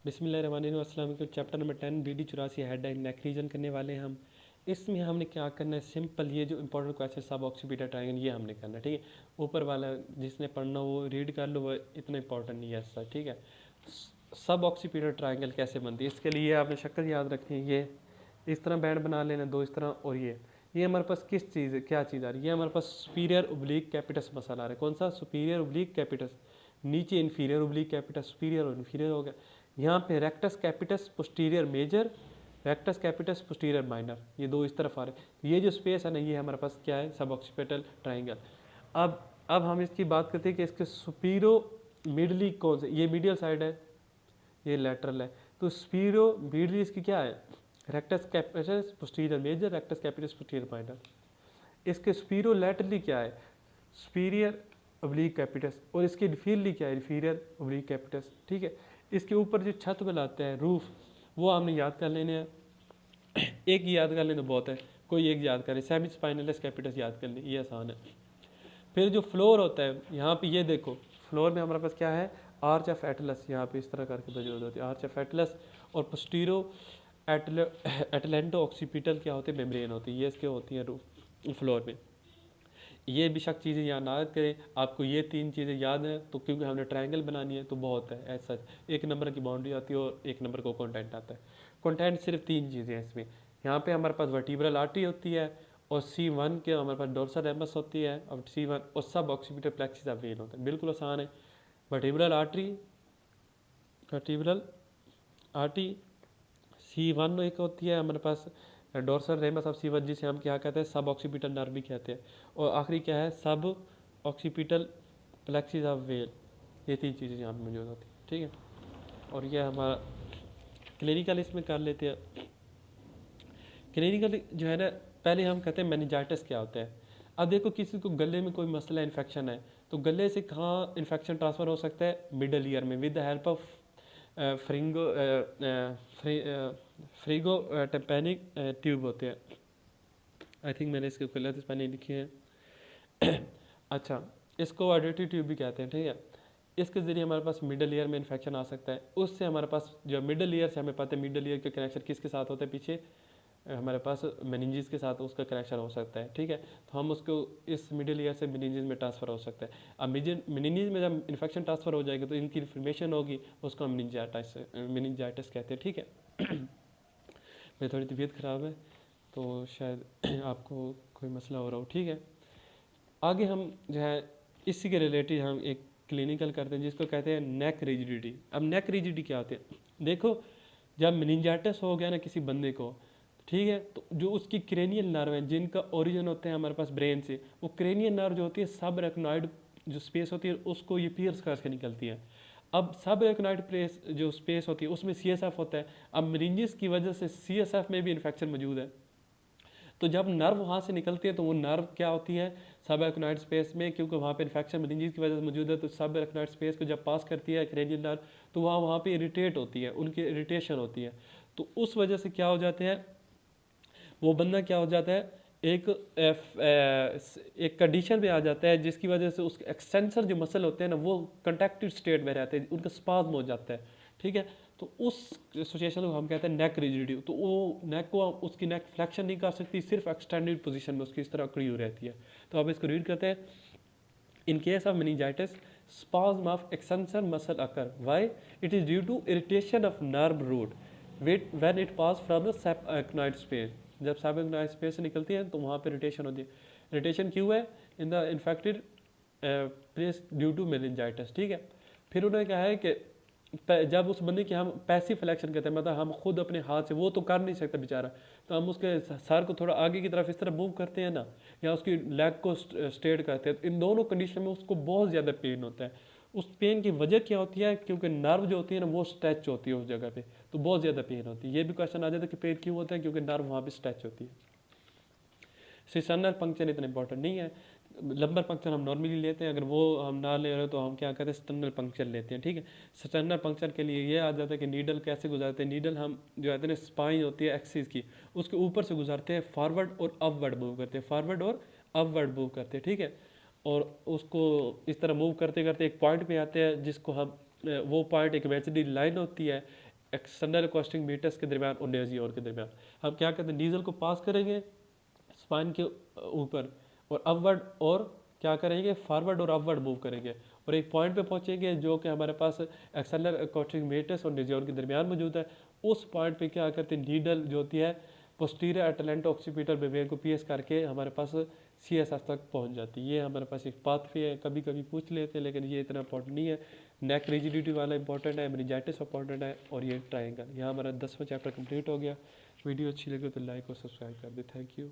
बिस्मिल्लाहिर्रहमानिर्रहीम। अस्सलाम वालेकुम। Chapter number 10 BD84 head and neck region करने वाले हैं हम। इसमें हमने क्या करना है, सिंपल ये जो इंपॉर्टेंट क्वेश्चन सब ऑक्सीपिटल ट्रायंगल ये हमने करना है, ठीक है। ऊपर वाला जिसने पढ़ना वो रीड कर लो, वो इतना इंपॉर्टेंट नहीं है ऐसा, ठीक है। सब ऑक्सीपिटल ट्रायंगल कैसे बनती है, इसके लिए आपने शक्ल याद रखनी है। ये इस तरह बैंड बना लेना, दो इस तरह, और ये हमारे पास किस चीज़ है, क्या चीज़ आ रही है, ये हमारे पास सुपीरियर ओब्लिक कैपिटस मसल आ रहा है। कौन सा? Superior oblique capitis. नीचे इन्फीरियर ओब्लिक कैपिटस, सुपीरियर और इन्फीरियर हो गया। यहाँ पे rectus capitis posterior major, rectus capitis posterior minor, ये दो इस तरफ आ रहे हैं। ये जो स्पेस है ना, ये हमारे पास क्या है, सब ऑक्सीपिटल ट्राइंगल। अब हम इसकी बात करते हैं कि इसके सुपीरो मिडली कौन से, ये मीडियल साइड है, ये लेटरल है। तो स्पीरो मिडली इसकी क्या है, rectus capitis posterior major, rectus capitis posterior minor. इसके स्पीरो लैटरली क्या है, सुपीरियर ओब्लिक कैपिटस, और इसके इन्फीरियरली क्या है, इन्फीरियर ओब्लिक कैपिटस, ठीक है। इसके ऊपर जो छत बनाते हैं, रूफ, वो हमने याद कर लेने हैं। एक ही याद कर लें तो बहुत है, कोई एक याद करें, सेमी स्पाइनलस कैपिटस याद कर लें, ये आसान है। फिर जो फ्लोर होता है, यहाँ पे ये देखो, फ्लोर में हमारे पास क्या है, आर्च ऑफ एटलस, यहाँ पे इस तरह करके मौजूद होती है आर्च ऑफ एटलस। और पोस्टीरो एटलेंटो ऑक्सीपिटल क्या होते हैं, मेम्ब्रेन होती है, ये इसके होती हैं रूफ फ्लोर में। ये बेशक चीज़ें याद ना करें, आपको ये तीन चीज़ें याद हैं तो, क्योंकि हमने ट्रायंगल बनानी है तो बहुत है ऐसा। एक नंबर की बाउंड्री आती है और एक नंबर को कंटेंट आता है। कंटेंट सिर्फ तीन चीज़ें हैं इसमें। यहाँ पे हमारे पास वर्टिब्रल आर्टरी होती है, और C1 के हमारे पास डोर्सल रेमस होती है, और C1 और सब ऑक्सीपिटल प्लेक्सिस ऑफ वेन होता है। बिल्कुल आसान है। Vertebral artery, vertebral artery C1 एक होती है हमारे पास, डोर्सल रेमस ऑफ C1 जिसे हम क्या कहते हैं, सब ऑक्सीपिटल नर्व भी कहते हैं। और आखिरी क्या है, सब ऑक्सीपिटल प्लेक्सिस ऑफ वेल। ये तीन चीज़ें यहाँ पर मौजूद होती हैं, ठीक है। और ये हमारा क्लिनिकल इसमें कर लेते हैं। क्लिनिकल जो है ना, पहले हम कहते हैं मेनिंजाइटिस क्या होता है। अब देखो, किसी को गले में कोई मसला इन्फेक्शन है, तो गले से कहाँ इन्फेक्शन ट्रांसफ़र हो सकता है, मिडल ईयर में, with the help of pharyngo pharyngotympanic tube होते हैं। आई थिंक मैंने इसके गलत स्पेलिंग लिखी है। अच्छा, इसको ऑडिटरी ट्यूब भी कहते हैं, ठीक है। इसके ज़रिए हमारे पास मिडल ईयर में इन्फेक्शन आ सकता है। उससे हमारे पास जो मिडल ईयर से हमें पता है, मिडल ईयर के कनेक्शन किसके साथ होता है, पीछे हमारे पास मेनिंजिस के साथ उसका कनेक्शन हो सकता है, ठीक है। तो हम उसको इस मिडिल ईयर से मेनिंजिस में ट्रांसफ़र हो सकता है। अब मेनिंजिस में जब इन्फेक्शन ट्रांसफ़र हो जाएगा तो इनकी इन्फॉर्मेशन होगी, उसको हम मेनिंजाइटिस कहते हैं, ठीक है। मेरी थोड़ी तबीयत ख़राब है तो शायद आपको कोई मसला हो रहा हो, ठीक है। आगे हम जो है इसी के रिलेटेड हम एक क्लिनिकल करते हैं जिसको कहते हैं नेक रिजिडिटी। अब नेक रिजिडिटी क्या होती है, देखो, जब मेनिंजाइटिस हो गया ना किसी बंदे को, ठीक है, तो जो उसकी क्रेनियल नर्व है जिनका ओरिजिन होते हैं हमारे पास ब्रेन से, वो क्रेनियल नर्व जो होती है, सब रेक्नॉइड जो स्पेस होती है उसको ये पियर्स करके निकलती है। अब सब रेक्नॉइड प्लेस जो स्पेस होती है उसमें CSF होता है। अब मेनिंजिस की वजह से CSF में भी इन्फेक्शन मौजूद है। तो जब नर्व वहाँ से निकलती है तो वो नर्व क्या होती है, सब एक्नॉइड स्पेस में, क्योंकि वहाँ पे इन्फेक्शन मेनिंजिस की वजह से मौजूद है, तो सब एक्नॉइड स्पेस को जब पास करती है क्रेनियल नर्व, तो वहाँ पे इरिटेट होती है, उनकी इरिटेशन होती है। तो उस वजह से क्या हो जाते हैं, वो बंदा क्या हो जाता है, एक कंडीशन पे आ जाता है जिसकी वजह से उसके एक्सटेंसर जो मसल होते हैं ना, वो कंट्रैक्टेड स्टेट में रहते हैं, उनका स्पाज्म हो जाता है, ठीक है। तो उस सिचुएशन को हम कहते हैं नेक रिजिडिटी। तो वो नेक को, उसकी नेक फ्लेक्शन नहीं कर सकती, सिर्फ एक्सटेंडेड पोजीशन में उसकी इस तरह अकड़ी हुई रहती है। तो आप इसको रीड करते हैं, in case of meningitis spasm of extensor muscle occur, why, it is due to irritation of nerve root when it pass from the subarachnoid space। जब subarachnoid space से निकलती है तो वहाँ पे इरिटेशन होती है। इरिटेशन क्यों है, in the infected place due to meningitis, ठीक है। फिर उन्होंने कहा है कि जब उस बंदे की हम पैसिव फ्लेक्शन कहते हैं, मतलब हम खुद अपने हाथ से, वो तो कर नहीं सकता बेचारा, तो हम उसके सर को थोड़ा आगे की तरफ इस तरह मूव करते हैं ना, या उसकी लेग को स्ट्रेट करते हैं, तो इन दोनों कंडीशन में उसको बहुत ज़्यादा पेन होता है। उस पेन की वजह क्या होती है, क्योंकि नर्व जो होती है ना वो स्ट्रेच होती है उस जगह पे, तो बहुत ज़्यादा पेन होती है। ये भी क्वेश्चन आ जाता है कि पेन क्यों होता है, क्योंकि नर्व वहाँ पे स्ट्रेच होती है। सिस्टर्नल पंक्चर इतना इंपॉर्टेंट नहीं है, लंबर पंक्चर हम नॉर्मली लेते हैं, अगर वो हम ना ले रहे हो तो हम क्या करते हैं, स्टर्नल पंक्चर लेते हैं, ठीक है। स्टर्नल पंक्चर के लिए ये आ जाता है कि नीडल कैसे गुजारते हैं, नीडल हम जो कहते हैं स्पाइन होती है एक्सिस की, उसके ऊपर से गुजारते हैं, फॉरवर्ड और अपवर्ड मूव करते हैं, फॉरवर्ड और अपवर्ड मूव करते हैं, ठीक है। और उसको इस तरह मूव करते करते एक पॉइंट पे आते हैं जिसको हम, वो पॉइंट एक इमेजिनरी लाइन होती है, एक्सटर्नल कॉस्टिंग मीटर्स के दरमियान और नेजियोन के दरमियान। हम क्या करते हैं, नीजल को पास करेंगे स्पाइन के ऊपर और अपवर्ड, और क्या करेंगे, फॉरवर्ड और अपवर्ड मूव करेंगे और एक पॉइंट पे पहुंचेंगे जो कि हमारे पास एक्सटर्नल कॉस्टिंग मीटर्स और नेजियोन के दरमियान मौजूद है। उस पॉइंट पे क्या करते हैं, नीडल जो होती है पोस्टीरियर एटलेंटो ऑक्सीपिटल मेम्ब्रेन को पीएस करके हमारे पास सीएसएफ तक पहुंच जाती है। ये हमारे पास एक पाथवे है, कभी कभी पूछ लेते हैं लेकिन ये इतना इंपॉर्टेंट नहीं है। नेक रिजिडिटी वाला इंपॉर्टेंट है, मेनिंजाइटिस इंपॉर्टेंट है, और ये ट्रायंगल। यहाँ हमारा 10वां चैप्टर कंप्लीट हो गया। वीडियो अच्छी लगे तो लाइक और सब्सक्राइब कर दे। Thank you.